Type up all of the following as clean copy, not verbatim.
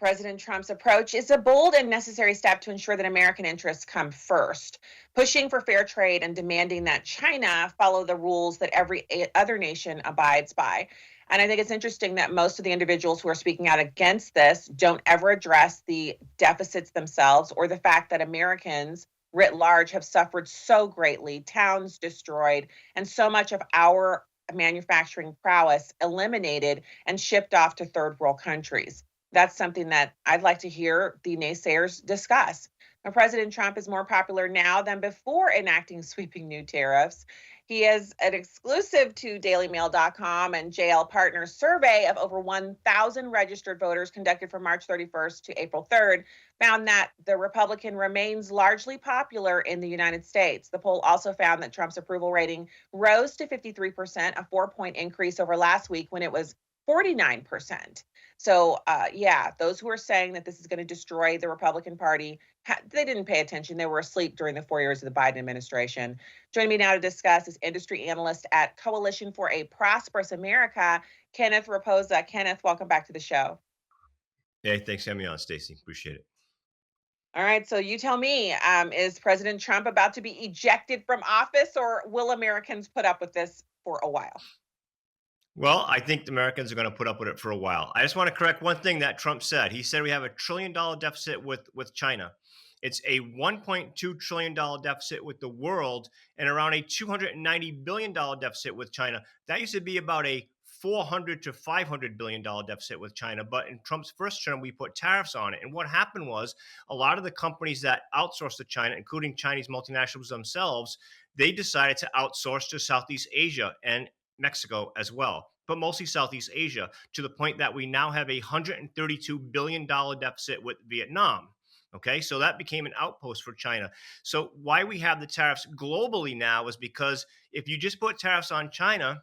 President Trump's approach is a bold and necessary step to ensure that American interests come first, pushing for fair trade and demanding that China follow the rules that every other nation abides by. And I think it's interesting that most of the individuals who are speaking out against this don't ever address the deficits themselves or the fact that Americans writ large have suffered so greatly, towns destroyed, and so much of our manufacturing prowess eliminated and shipped off to third world countries. That's something that I'd like to hear the naysayers discuss. Now, President Trump is more popular now than before enacting sweeping new tariffs. He is an exclusive to dailymail.com and JL Partners survey of over 1,000 registered voters conducted from March 31st to April 3rd found that the Republican remains largely popular in the United States. The poll also found that Trump's approval rating rose to 53%, a 4-point increase over last week when it was 49%. So, yeah, those who are saying that this is going to destroy the Republican Party, they didn't pay attention. They were asleep during the 4 years of the Biden administration. Joining me now to discuss is industry analyst at Coalition for a Prosperous America, Kenneth Raposa. Kenneth, welcome back to the show. Hey, thanks for having me on, Stacey. Appreciate it. All right, so you tell me, is President Trump about to be ejected from office, or will Americans put up with this for a while? Well, I think the Americans are going to put up with it for a while. I just want to correct one thing that Trump said. He said we have a $1 trillion deficit with China. It's a $1.2 trillion deficit with the world and around a $290 billion deficit with China. That used to be about a $400 to $500 billion deficit with China. But in Trump's first term, we put tariffs on it. And what happened was a lot of the companies that outsourced to China, including Chinese multinationals themselves, they decided to outsource to Southeast Asia and Mexico as well, but mostly Southeast Asia, to the point that we now have a $132 billion deficit with Vietnam. Okay, so that became an outpost for China. So why we have the tariffs globally now is because if you just put tariffs on China,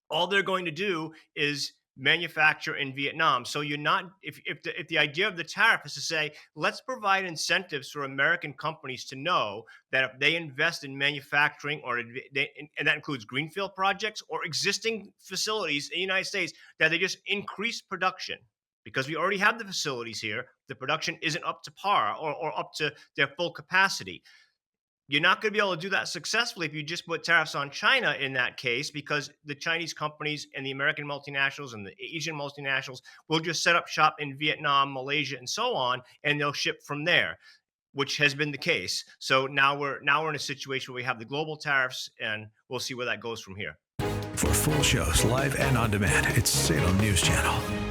all they're going to do is manufacture in Vietnam. So you're not, if the idea of the tariff is to say, let's provide incentives for American companies to know that if they invest in manufacturing and that includes greenfield projects or existing facilities in the United States, that they just increase production. Because we already have the facilities here, the production isn't up to par or up to their full capacity. You're not going to be able to do that successfully if you just put tariffs on China in that case, because the Chinese companies and the American multinationals and the Asian multinationals will just set up shop in Vietnam, Malaysia, and so on, and they'll ship from there, which has been the case. So now we're in a situation where we have the global tariffs, and we'll see where that goes from here. For full shows, live and on demand, it's Salem News Channel.